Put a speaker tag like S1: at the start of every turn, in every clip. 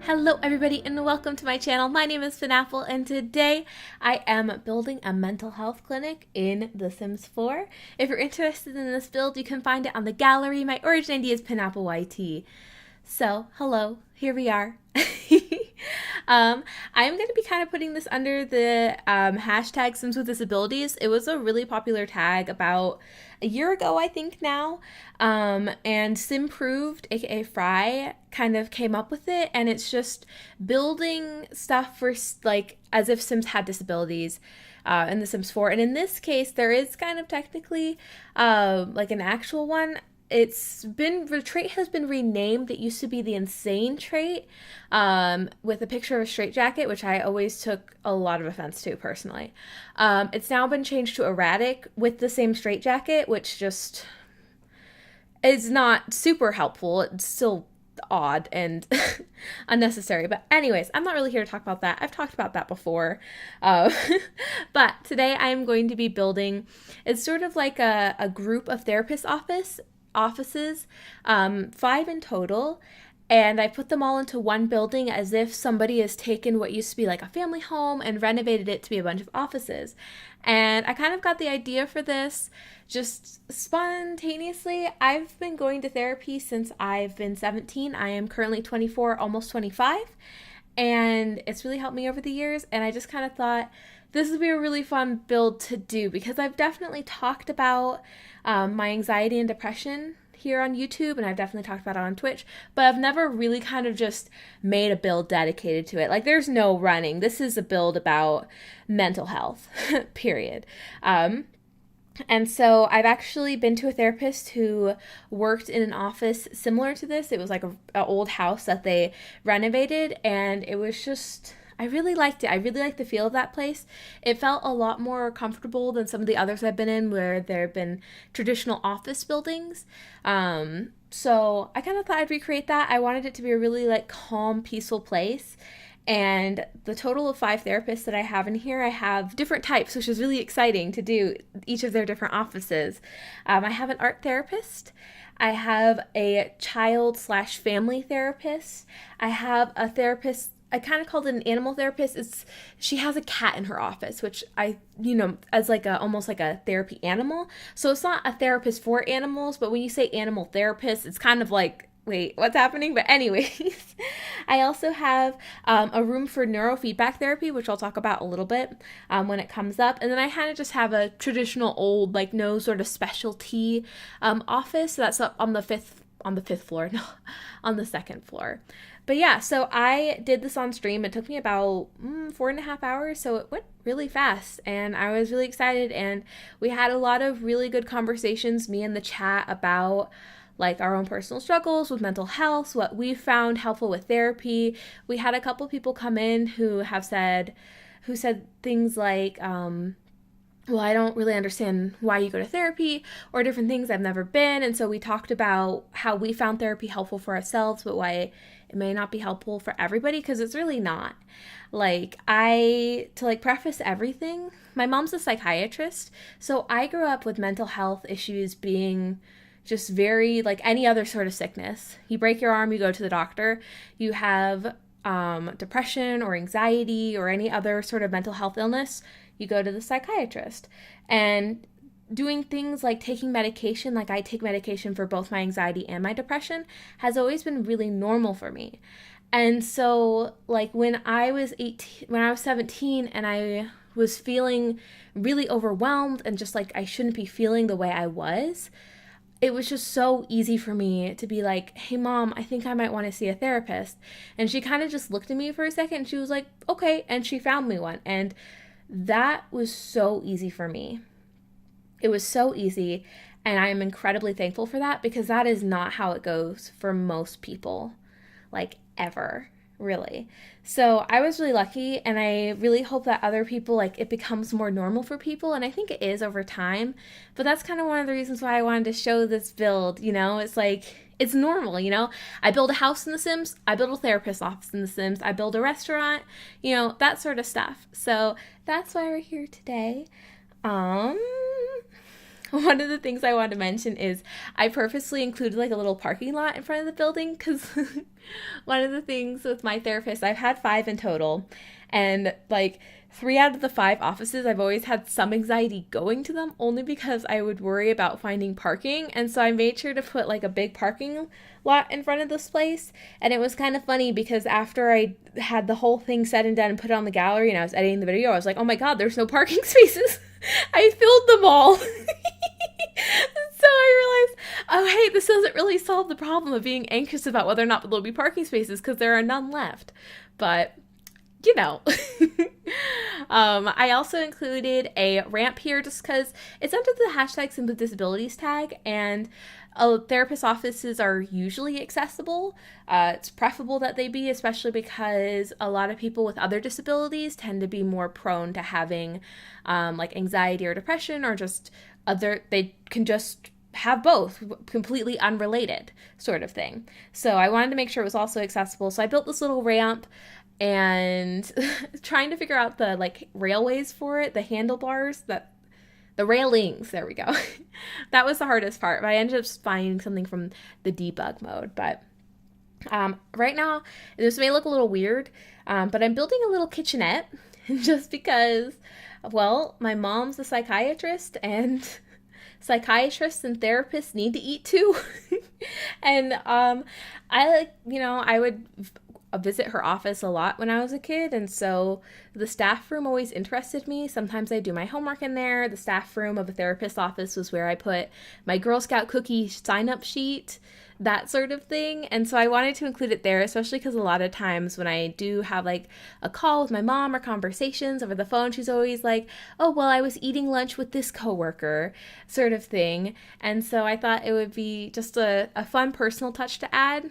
S1: Hello everybody and welcome to my channel. My name is Penapple and today I am building a mental health clinic in The Sims 4. If you're interested in this build, you can find it on the gallery. My origin ID is penappleYT. So, hello, here we are. I'm going to be kind of putting this under the hashtag Sims with Disabilities. It was a really popular tag about a year ago, I think now, and Simproved, aka Fry, kind of came up with it, and it's just building stuff for, like, as if Sims had disabilities in The Sims 4. And in this case, there is kind of technically like an actual one. The trait has been renamed. It used to be the insane trait, with a picture of a straitjacket, which I always took a lot of offense to personally. It's now been changed to erratic with the same straitjacket, which just is not super helpful. It's still odd and unnecessary. But anyways, I'm not really here to talk about that. I've talked about that before. But today I'm going to be building, it's sort of like a group of therapist offices, 5 in total, and I put them all into one building as if somebody has taken what used to be like a family home and renovated it to be a bunch of offices. And I kind of got the idea for this just spontaneously. I've been going to therapy since I've been 17. I am currently 24, almost 25, and it's really helped me over the years, and I just kind of thought this would be a really fun build to do because I've definitely talked about my anxiety and depression here on YouTube, and I've definitely talked about it on Twitch, but I've never really kind of just made a build dedicated to it. Like, there's no running. This is a build about mental health, period. And so I've actually been to a therapist who worked in an office similar to this. It was like an old house that they renovated, and it was just, I really liked it. I really liked the feel of that place. It felt a lot more comfortable than some of the others I've been in where there have been traditional office buildings. So I kind of thought I'd recreate that. I wanted it to be a really like calm, peaceful place. And the total of 5 therapists that I have in here, I have different types, which is really exciting to do each of their different offices. I have an art therapist. I have a child/family therapist. I have a therapist, I kind of called it an animal therapist. She has a cat in her office, which as like almost like a therapy animal. So it's not a therapist for animals, but when you say animal therapist, it's kind of like, wait, what's happening? But anyways, I also have a room for neurofeedback therapy, which I'll talk about a little bit when it comes up. And then I kind of just have a traditional old, like, no sort of specialty office. So that's up on the fifth floor, no, on the 2nd floor. But yeah, so I did this on stream. It took me about 4.5 hours, so it went really fast, and I was really excited, and we had a lot of really good conversations, me and the chat, about like our own personal struggles with mental health, what we found helpful with therapy. We had a couple people come in who said things like, well, I don't really understand why you go to therapy, or different things. I've never been. And so we talked about how we found therapy helpful for ourselves, but why it may not be helpful for everybody, because it's really not. Like, to preface everything, my mom's a psychiatrist, so I grew up with mental health issues being just very like any other sort of sickness. You break your arm, you go to the doctor. You have depression or anxiety or any other sort of mental health illness, you go to the psychiatrist. And doing things like taking medication, like I take medication for both my anxiety and my depression, has always been really normal for me. And so like when I was 17 and I was feeling really overwhelmed and just like I shouldn't be feeling the way I was, it was just so easy for me to be like, hey mom, I think I might want to see a therapist. And she kind of just looked at me for a second and she was like, okay. And she found me one. And that was so easy for me. It was so easy. And I am incredibly thankful for that, because that is not how it goes for most people, like ever, really. So I was really lucky, and I really hope that other people, like, it becomes more normal for people, and I think it is over time. But that's kind of one of the reasons why I wanted to show this build. It's like, it's normal. I build a house in The Sims, I build a therapist office in The Sims, I build a restaurant, that sort of stuff. So that's why we're here today. one of the things I want to mention is I purposely included like a little parking lot in front of the building because one of the things with my therapist, I've had 5 in total, and like 3 out of the 5 offices, I've always had some anxiety going to them only because I would worry about finding parking. And so I made sure to put like a big parking lot in front of this place. And it was kind of funny because after I had the whole thing said and done and put it on the gallery and I was editing the video, I was like, oh my God, there's no parking spaces. I filled them all. So I realized, oh, hey, this doesn't really solve the problem of being anxious about whether or not there'll be parking spaces because there are none left. But you know. I also included a ramp here just because it's under the hashtag Simple Disabilities tag, and therapist offices are usually accessible. It's preferable that they be, especially because a lot of people with other disabilities tend to be more prone to having like anxiety or depression, or just they can just have both, completely unrelated sort of thing. So I wanted to make sure it was also accessible. So I built this little ramp and trying to figure out the like railways for it, the handlebars, the railings, there we go. That was the hardest part, but I ended up finding something from the debug mode. But right now, this may look a little weird, but I'm building a little kitchenette just because, well, my mom's a psychiatrist, and psychiatrists and therapists need to eat too. And I would visit her office a lot when I was a kid, and so the staff room always interested me. Sometimes I do my homework in there. The staff room of a therapist's office was where I put my Girl Scout cookie sign-up sheet, that sort of thing. And so I wanted to include it there, especially because a lot of times when I do have like a call with my mom or conversations over the phone, she's always like, oh, well, I was eating lunch with this coworker, sort of thing. And so I thought it would be just a fun personal touch to add,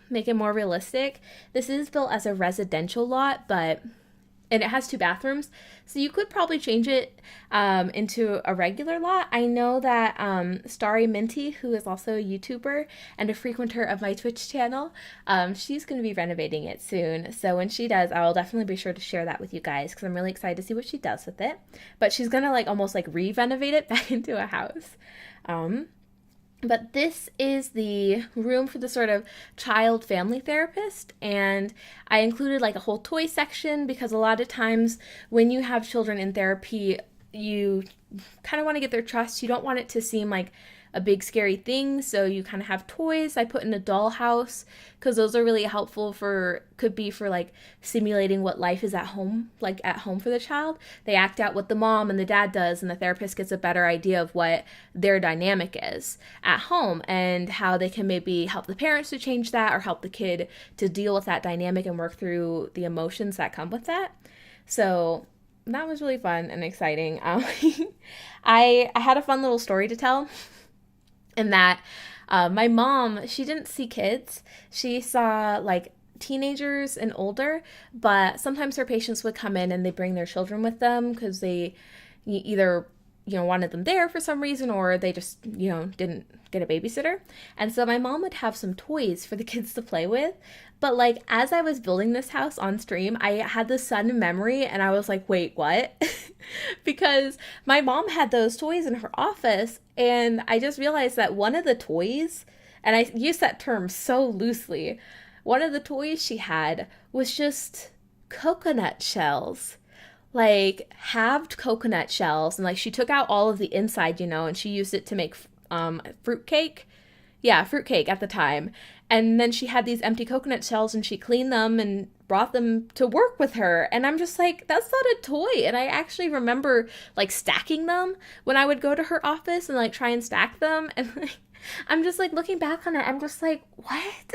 S1: make it more realistic. This is built as a residential lot, and it has 2 bathrooms, so you could probably change it into a regular lot. I know that Starry Minty, who is also a YouTuber and a frequenter of my Twitch channel, she's going to be renovating it soon. So when she does, I will definitely be sure to share that with you guys because I'm really excited to see what she does with it. But she's going to almost re-renovate it back into a house. But this is the room for the sort of child family therapist, and I included a whole toy section because a lot of times when you have children in therapy, you kind of want to get their trust. You don't want it to seem like a big scary thing, so you kind of have toys. I put in a dollhouse because those are really helpful could be for simulating what life is at home for the child. They act out what the mom and the dad does, and the therapist gets a better idea of what their dynamic is at home and how they can maybe help the parents to change that or help the kid to deal with that dynamic and work through the emotions that come with that. So that was really fun and exciting. I had a fun little story to tell. And that my mom, she didn't see kids. She saw teenagers and older, but sometimes her patients would come in and they bring their children with them because they either wanted them there for some reason, or they just didn't get a babysitter. And so my mom would have some toys for the kids to play with. But as I was building this house on stream, I had this sudden memory and I was like, wait, what? Because my mom had those toys in her office, and I just realized that one of the toys, and I use that term so loosely, one of the toys she had was just coconut shells. Halved coconut shells, and she took out all of the inside, and she used it to make fruitcake. Yeah, fruitcake at the time. And then she had these empty coconut shells and she cleaned them and brought them to work with her. And I'm just like, that's not a toy. And I actually remember stacking them when I would go to her office and try and stack them. And I'm just looking back on it, I'm just like, what?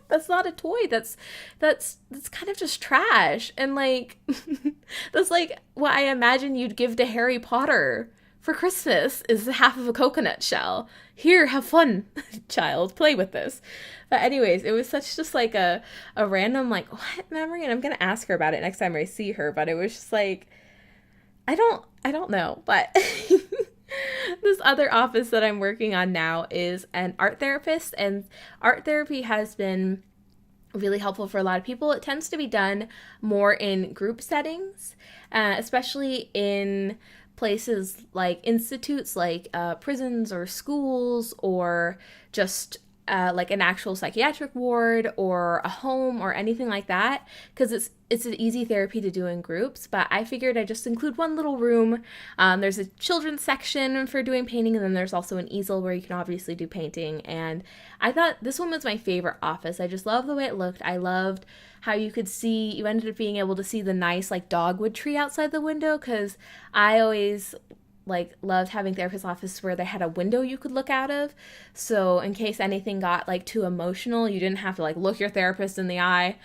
S1: That's not a toy. That's kind of just trash. And that's what I imagine you'd give to Harry Potter for Christmas is half of a coconut shell. Here, have fun, child, play with this. But anyways, it was such just a random what memory, and I'm gonna ask her about it next time I see her. But it was just I don't know. But this other office that I'm working on now is an art therapist, and art therapy has been really helpful for a lot of people. It tends to be done more in group settings, especially in places like institutes like prisons or schools, or just like an actual psychiatric ward or a home or anything like that, because it's an easy therapy to do in groups. But I figured I'd just include one little room. There's a children's section for doing painting, and then there's also an easel where you can obviously do painting. And I thought this one was my favorite office. I just loved the way it looked. I loved how you ended up being able to see the nice like dogwood tree outside the window, because I always like loved having therapist offices where they had a window you could look out of, so in case anything got like too emotional, you didn't have to like look your therapist in the eye.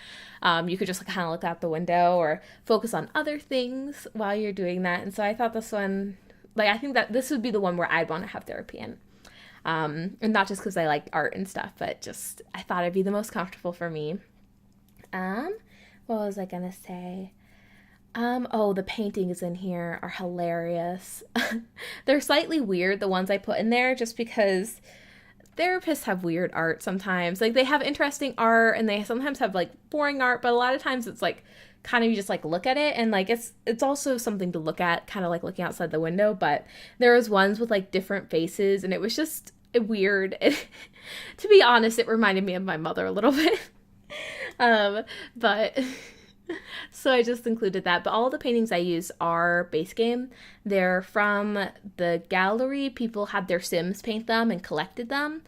S1: You could just kind of look out the window or focus on other things while you're doing that. And so I thought this one, like, I think that this would be the one where I'd want to have therapy in, and not just because I like art and stuff, but just I thought it'd be the most comfortable for me. What was I gonna say? Oh, the paintings in here are hilarious. They're slightly weird, the ones I put in there, just because therapists have weird art sometimes. Like, they have interesting art, and they sometimes have, like, boring art, but a lot of times it's, like, kind of you just, like, look at it, and, like, it's also something to look at, kind of like looking outside the window. But there was ones with, like, different faces, and it was just weird. To be honest, it reminded me of my mother a little bit. But... So I just included that. But all the paintings I use are base game. They're from the gallery. People had their Sims paint them and collected them.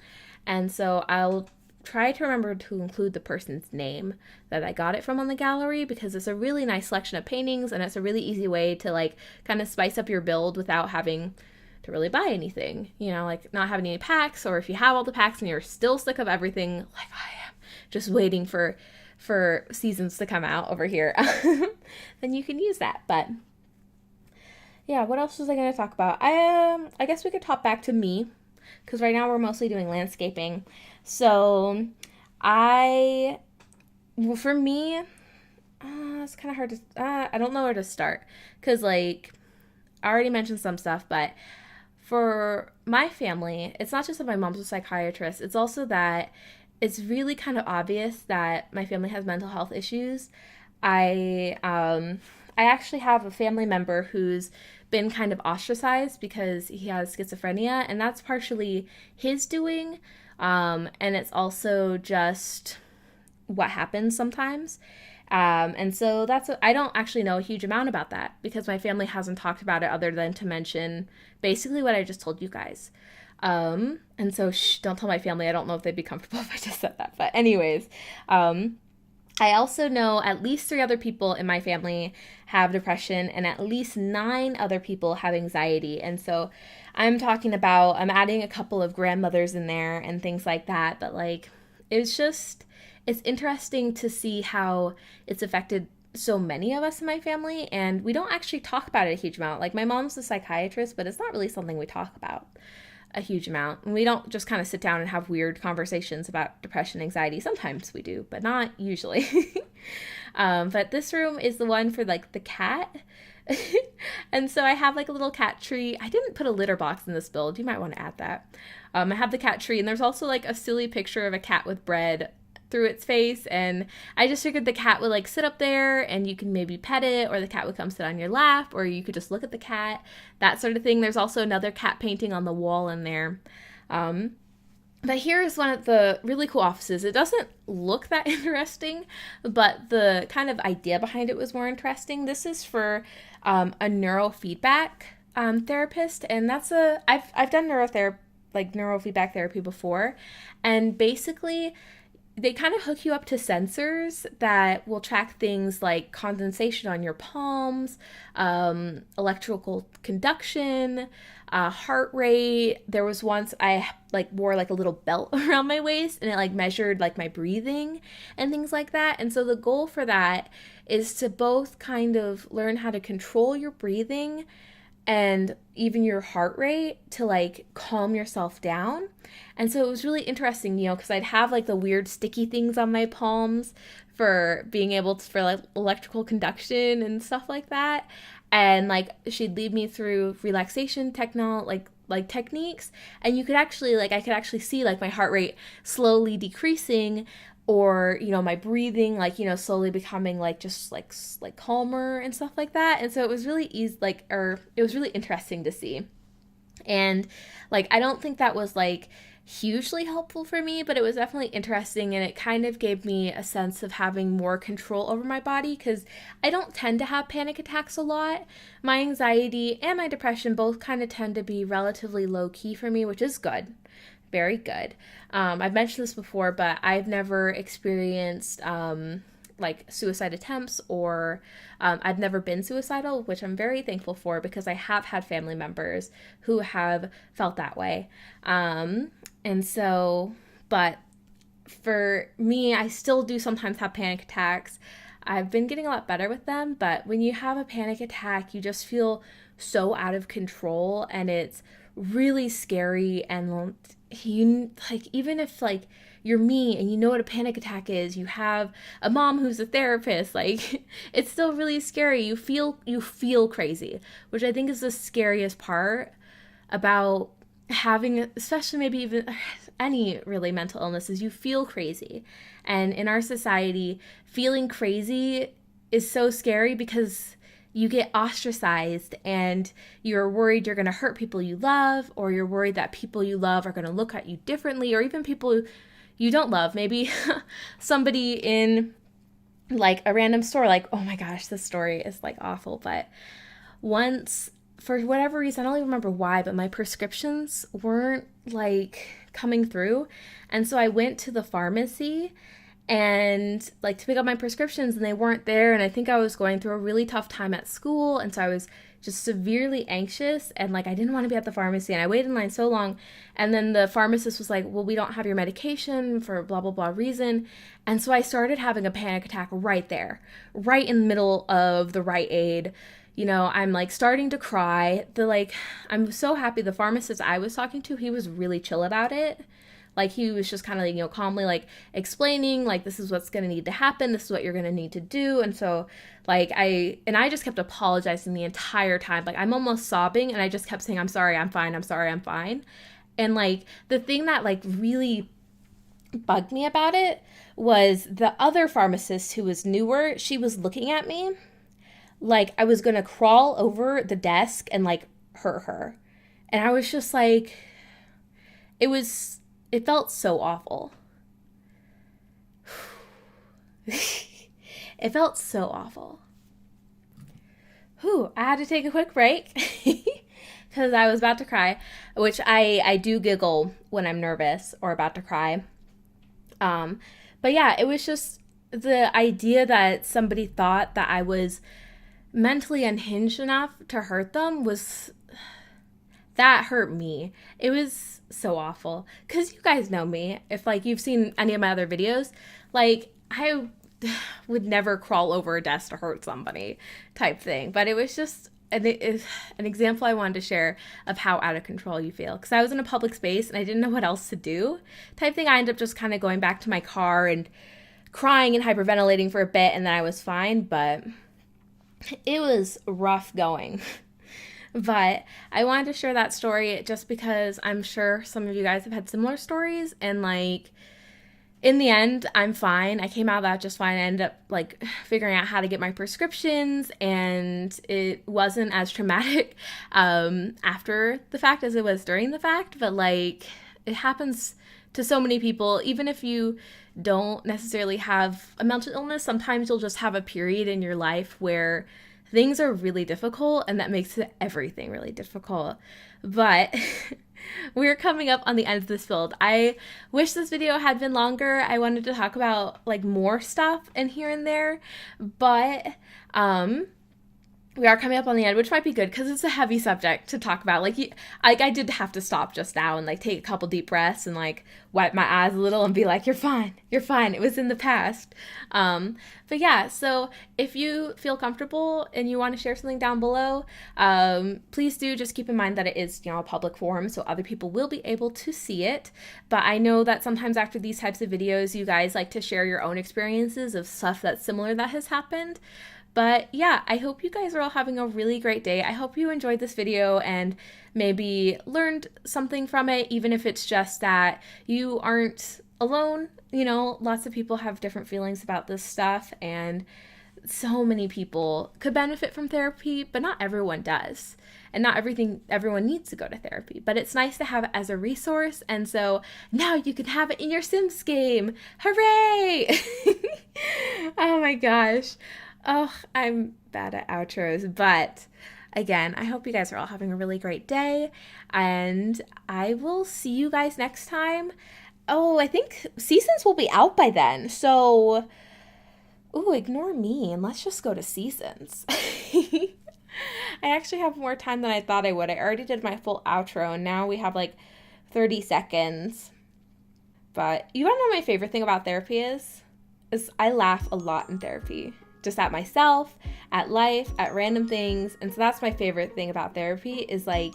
S1: And so I'll try to remember to include the person's name that I got it from on the gallery, because it's a really nice selection of paintings, and it's a really easy way to like kind of spice up your build without having to really buy anything. You know, like not having any packs, or if you have all the packs and you're still sick of everything, like I am, just waiting for seasons to come out over here, then you can use that. But yeah, what else was I going to talk about? I guess we could hop back to me, because right now we're mostly doing landscaping. So for me, it's kind of hard to, I don't know where to start, because like I already mentioned some stuff, but for my family, it's not just that my mom's a psychiatrist, it's also that it's really kind of obvious that my family has mental health issues. I actually have a family member who's been kind of ostracized because he has schizophrenia, and that's partially his doing, and it's also just what happens sometimes. And so I don't actually know a huge amount about that, because my family hasn't talked about it other than to mention basically what I just told you guys. And so don't tell my family. I don't know if they'd be comfortable if I just said that. But anyways, I also know at least 3 other people in my family have depression, and at least 9 other people have anxiety. And so I'm adding a couple of grandmothers in there and things like that. But like, it's interesting to see how it's affected so many of us in my family, and we don't actually talk about it a huge amount. Like, my mom's a psychiatrist, but it's not really something we talk about a huge amount. And we don't just kind of sit down and have weird conversations about depression, anxiety. Sometimes we do, but not usually. But this room is the one for like the cat. And so I have like a little cat tree. I didn't put a litter box in this build. You might want to add that. I have the cat tree, and there's also like a silly picture of a cat with bread through its face, and I just figured the cat would like sit up there and you can maybe pet it, or the cat would come sit on your lap, or you could just look at the cat, that sort of thing. There's also another cat painting on the wall in there. But here's one of the really cool offices. It doesn't look that interesting, but the kind of idea behind it was more interesting. This is for a neurofeedback therapist, and I've done neurofeedback therapy before, and basically they kind of hook you up to sensors that will track things like condensation on your palms, electrical conduction, heart rate. There was once I like wore like a little belt around my waist, and it like measured like my breathing and things like that. And so the goal for that is to both kind of learn how to control your breathing and even your heart rate to like calm yourself down. And so it was really interesting, because I'd have like the weird sticky things on my palms for being able to, for like electrical conduction and stuff like that. And like she'd lead me through relaxation like techniques, and you could actually like, I could actually see like my heart rate slowly decreasing, or, you know, my breathing, like, you know, slowly becoming like just like calmer and stuff like that. And so it was really easy, like, or it was really interesting to see. And like, I don't think that was like hugely helpful for me, but it was definitely interesting, and it kind of gave me a sense of having more control over my body, because I don't tend to have panic attacks a lot. My anxiety and my depression both kind of tend to be relatively low key for me, which is good. Very good. I've mentioned this before, but I've never experienced like suicide attempts, or I've never been suicidal, which I'm very thankful for, because I have had family members who have felt that way. And so, but for me, I still do sometimes have panic attacks. I've been getting a lot better with them, but when you have a panic attack, you just feel so out of control, and it's really scary. And you, like, even if like you're me and you know what a panic attack is, you have a mom who's a therapist, like, it's still really scary. You feel crazy, which I think is the scariest part about having, especially maybe even any really mental illnesses. You feel crazy. And in our society, feeling crazy is so scary, because you get ostracized, and you're worried you're going to hurt people you love, or you're worried that people you love are going to look at you differently, or even people you don't love. Maybe somebody in like a random store, like, oh my gosh, this story is like awful. But once, for whatever reason, I don't even remember why, but my prescriptions weren't like coming through. And so I went to the pharmacy and like to pick up my prescriptions, and they weren't there. And I think I was going through a really tough time at school, and so I was just severely anxious, and like I didn't want to be at the pharmacy, and I waited in line so long. And then the pharmacist was like, well, we don't have your medication for blah blah blah reason. And so I started having a panic attack right there, right in the middle of the Rite Aid. You know, I'm like starting to cry. I'm so happy the pharmacist I was talking to, he was really chill about it. Like, he was just kind of, you know, calmly, like, explaining, like, this is what's going to need to happen. This is what you're going to need to do. And so, like, I just kept apologizing the entire time. Like, I'm almost sobbing, and I just kept saying, I'm sorry, I'm fine. I'm sorry, I'm fine. And, like, the thing that, like, really bugged me about it was the other pharmacist, who was newer, she was looking at me like I was going to crawl over the desk and, like, hurt her. And I was just like, it felt so awful. It felt so awful. Whew, I had to take a quick break because I was about to cry, which I do giggle when I'm nervous or about to cry. But yeah, it was just the idea that somebody thought that I was mentally unhinged enough to hurt them that hurt me. It was so awful, because you guys know me. If like you've seen any of my other videos, like I would never crawl over a desk to hurt somebody type thing. But it was just an example I wanted to share of how out of control you feel, because I was in a public space and I didn't know what else to do type thing. I ended up just kind of going back to my car and crying and hyperventilating for a bit, and then I was fine. But it was rough going. But I wanted to share that story just because I'm sure some of you guys have had similar stories, and like in the end, I'm fine. I came out of that just fine. I ended up like figuring out how to get my prescriptions, and it wasn't as traumatic after the fact as it was during the fact. But like, it happens to so many people. Even if you don't necessarily have a mental illness, sometimes you'll just have a period in your life where things are really difficult, and that makes everything really difficult. But we're coming up on the end of this build. I wish this video had been longer. I wanted to talk about like more stuff and here and there, but we are coming up on the end, which might be good because it's a heavy subject to talk about. Like I did have to stop just now and like take a couple deep breaths and like wipe my eyes a little and be like, you're fine. It was in the past. But yeah, so if you feel comfortable and you want to share something down below, please do. Just keep in mind that it is, you know, a public forum, so other people will be able to see it. But I know that sometimes after these types of videos, you guys like to share your own experiences of stuff that's similar that has happened. But yeah, I hope you guys are all having a really great day. I hope you enjoyed this video and maybe learned something from it, even if it's just that you aren't alone. You know, lots of people have different feelings about this stuff, and so many people could benefit from therapy, but not everyone does. And not everyone needs to go to therapy, but it's nice to have it as a resource. And so now you can have it in your Sims game. Hooray! Oh my gosh. Oh, I'm bad at outros, but again, I hope you guys are all having a really great day, and I will see you guys next time. Oh, I think seasons will be out by then, so ooh, ignore me and let's just go to seasons. I actually have more time than I thought I would. I already did my full outro, and now we have like 30 seconds. But you want to know my favorite thing about therapy is I laugh a lot in therapy. Just at myself, at life, at random things. And so that's my favorite thing about therapy is like,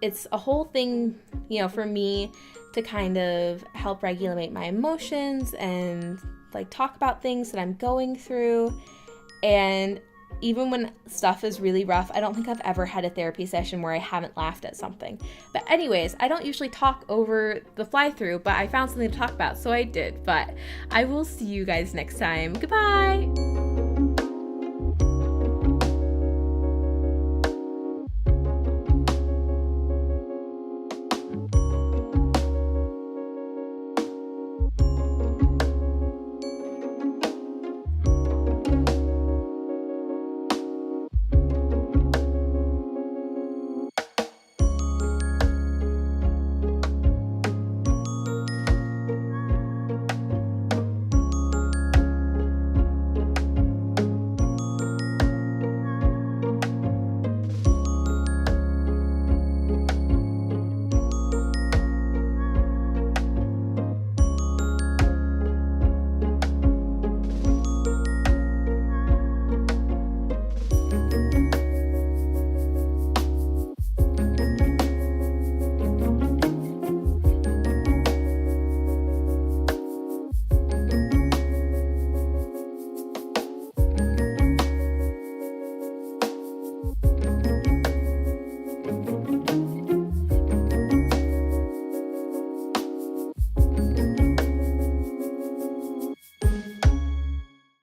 S1: it's a whole thing, you know, for me to kind of help regulate my emotions and like talk about things that I'm going through. And even when stuff is really rough, I don't think I've ever had a therapy session where I haven't laughed at something. But anyways, I don't usually talk over the fly through, but I found something to talk about, so I did. But I will see you guys next time. Goodbye!